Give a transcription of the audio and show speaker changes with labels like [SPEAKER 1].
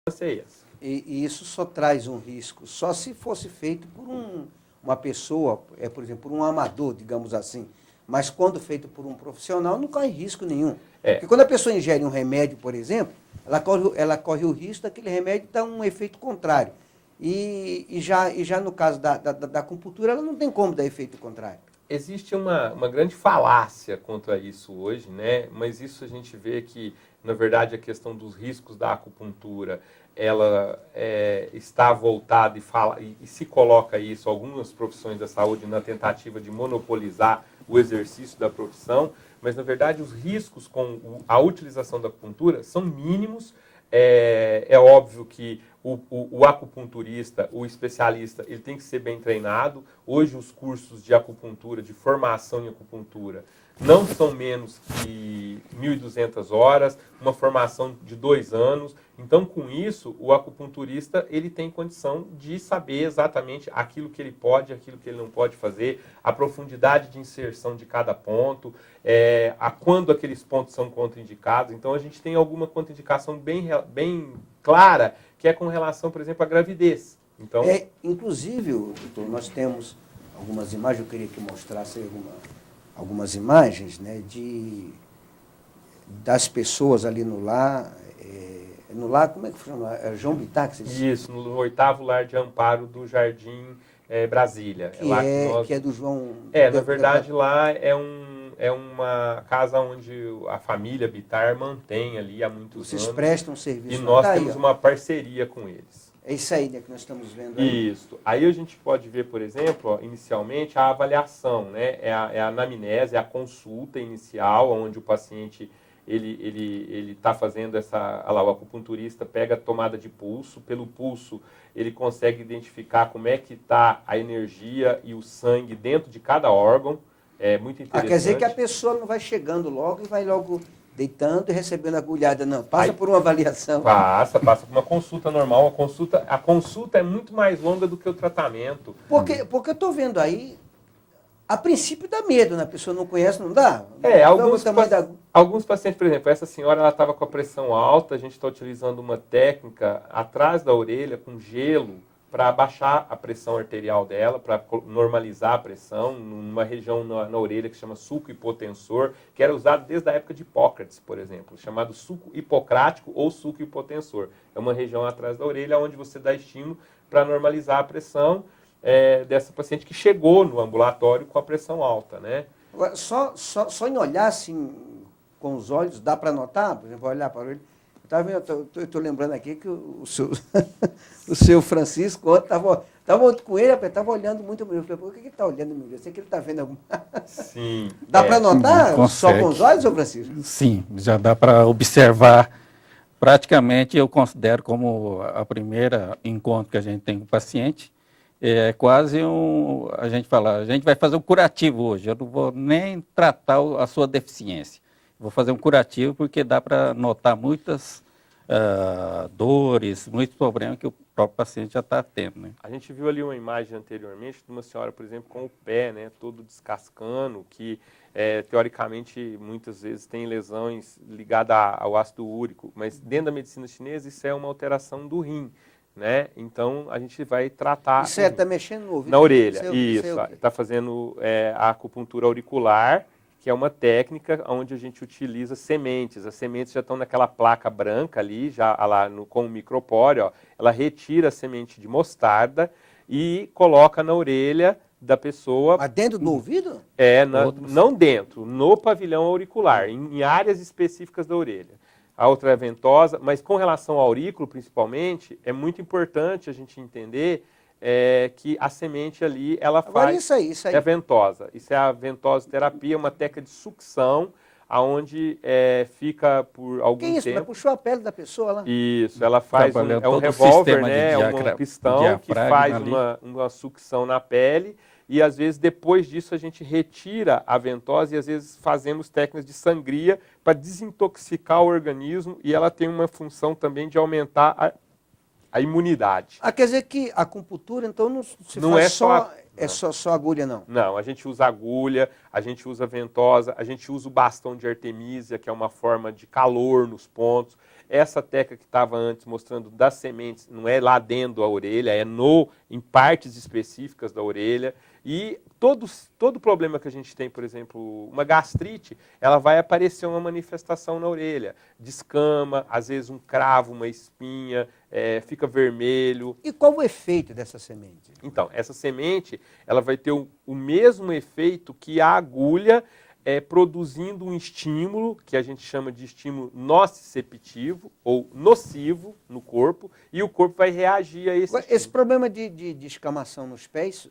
[SPEAKER 1] é essa.
[SPEAKER 2] E isso só traz um risco, só se fosse feito por uma pessoa, por exemplo, por um amador, digamos assim. Mas quando feito por um profissional, não corre risco nenhum. Porque quando a pessoa ingere um remédio, por exemplo, ela corre o risco daquele remédio dar um efeito contrário. E já no caso da acupuntura, ela não tem como dar efeito contrário.
[SPEAKER 1] Existe uma grande falácia contra isso hoje, né? Mas isso a gente vê que, na verdade, a questão dos riscos da acupuntura, ela está voltada e se coloca isso, algumas profissões da saúde, na tentativa de monopolizar o exercício da profissão, mas, na verdade, os riscos com a utilização da acupuntura são mínimos. É óbvio que o acupunturista, o especialista, ele tem que ser bem treinado. Hoje os cursos de acupuntura, de formação em acupuntura, não são menos que 1.200 horas, uma formação de 2 anos. Então, com isso, o acupunturista ele tem condição de saber exatamente aquilo que ele pode, aquilo que ele não pode fazer, a profundidade de inserção de cada ponto, a quando aqueles pontos são contraindicados. Então, a gente tem alguma contraindicação bem clara, que é com relação, por exemplo, à gravidez. Então,
[SPEAKER 2] inclusive, doutor, nós temos algumas imagens, eu queria que mostrasse algumas imagens, né, das pessoas ali no lar, como é que chama? João Bittar, que você disse?
[SPEAKER 1] Isso, no 8º Lar de Amparo do Jardim Brasília.
[SPEAKER 2] Que é do João...
[SPEAKER 1] na verdade, lá é uma casa onde a família Bittar mantém ali há muitos anos.
[SPEAKER 2] Vocês prestam serviço.
[SPEAKER 1] E nós temos uma parceria com eles.
[SPEAKER 2] É isso aí, né, que nós estamos vendo aí.
[SPEAKER 1] Isso. Aí a gente pode ver, por exemplo, inicialmente a avaliação, né? É a anamnese, é a consulta inicial, onde o paciente ele está fazendo o acupunturista pega a tomada de pulso, pelo pulso ele consegue identificar como é que está a energia e o sangue dentro de cada órgão. É muito interessante.
[SPEAKER 2] Quer dizer que a pessoa não vai chegando logo e vai logo deitando e recebendo agulhada, não. Passa por uma avaliação.
[SPEAKER 1] Passa por uma consulta normal. A consulta é muito mais longa do que o tratamento.
[SPEAKER 2] Porque eu estou vendo aí, a princípio dá medo, né? A pessoa não conhece, não dá?
[SPEAKER 1] Alguns pacientes, por exemplo, essa senhora estava com a pressão alta, a gente está utilizando uma técnica atrás da orelha com gelo para abaixar a pressão arterial dela, para normalizar a pressão, numa região na orelha que se chama sulco hipotensor, que era usado desde a época de Hipócrates, por exemplo, chamado sulco hipocrático ou sulco hipotensor. É uma região atrás da orelha onde você dá estímulo para normalizar a pressão dessa paciente que chegou no ambulatório com a pressão alta, né?
[SPEAKER 2] Só em olhar assim, com os olhos, dá para notar? Por exemplo, olhar para a orelha. Eu estou lembrando aqui que o seu Francisco estava com ele, estava olhando muito. Eu falei, por que ele está olhando meu? Eu sei que ele está vendo alguma.
[SPEAKER 1] Sim.
[SPEAKER 2] Dá para notar só com os olhos, seu Francisco?
[SPEAKER 3] Sim, já dá para observar. Praticamente eu considero como a primeira encontro que a gente tem com o paciente. É quase a gente vai fazer um curativo hoje, eu não vou nem tratar a sua deficiência. Vou fazer um curativo porque dá para notar muitas dores, muitos problemas que o próprio paciente já está tendo, né?
[SPEAKER 1] A gente viu ali uma imagem anteriormente de uma senhora, por exemplo, com o pé, né, todo descascando, que teoricamente muitas vezes tem lesões ligadas ao ácido úrico, mas dentro da medicina chinesa isso é uma alteração do rim, né? Então a gente vai tratar...
[SPEAKER 2] Isso está mexendo no ouvido?
[SPEAKER 1] Na orelha, está fazendo a acupuntura auricular, que é uma técnica onde a gente utiliza sementes. As sementes já estão naquela placa branca ali, com o micropóreo, ó. Ela retira a semente de mostarda e coloca na orelha da pessoa.
[SPEAKER 2] Mas dentro do ouvido?
[SPEAKER 1] Não dentro, no pavilhão auricular, em áreas específicas da orelha. A outra é ventosa, mas com relação ao aurículo, principalmente, é muito importante a gente entender que a semente ali, ela faz...
[SPEAKER 2] Isso aí.
[SPEAKER 1] É ventosa. Isso é a ventosoterapia, uma técnica de sucção, onde fica por algum tempo...
[SPEAKER 2] Que isso? Ela puxou a pele da pessoa lá?
[SPEAKER 1] Isso, ela faz um revólver, né? É um pistão que faz uma sucção na pele. E, às vezes, depois disso, a gente retira a ventosa e, às vezes, fazemos técnicas de sangria para desintoxicar o organismo. E ela tem uma função também de aumentar a imunidade.
[SPEAKER 2] Quer dizer que a acupuntura, então, só agulha, não?
[SPEAKER 1] Não, a gente usa agulha, a gente usa ventosa, a gente usa o bastão de Artemisia, que é uma forma de calor nos pontos. essa técnica que estava antes mostrando das sementes, não é lá dentro da orelha, é em partes específicas da orelha. E todo problema que a gente tem, por exemplo, uma gastrite, ela vai aparecer uma manifestação na orelha. Descama, às vezes um cravo, uma espinha, fica vermelho.
[SPEAKER 2] E qual o efeito dessa semente?
[SPEAKER 1] Então, essa semente ela vai ter o mesmo efeito que a agulha produzindo um estímulo, que a gente chama de estímulo nociceptivo ou nocivo no corpo, e o corpo vai reagir a esse estímulo.
[SPEAKER 2] Esse problema de escamação nos pés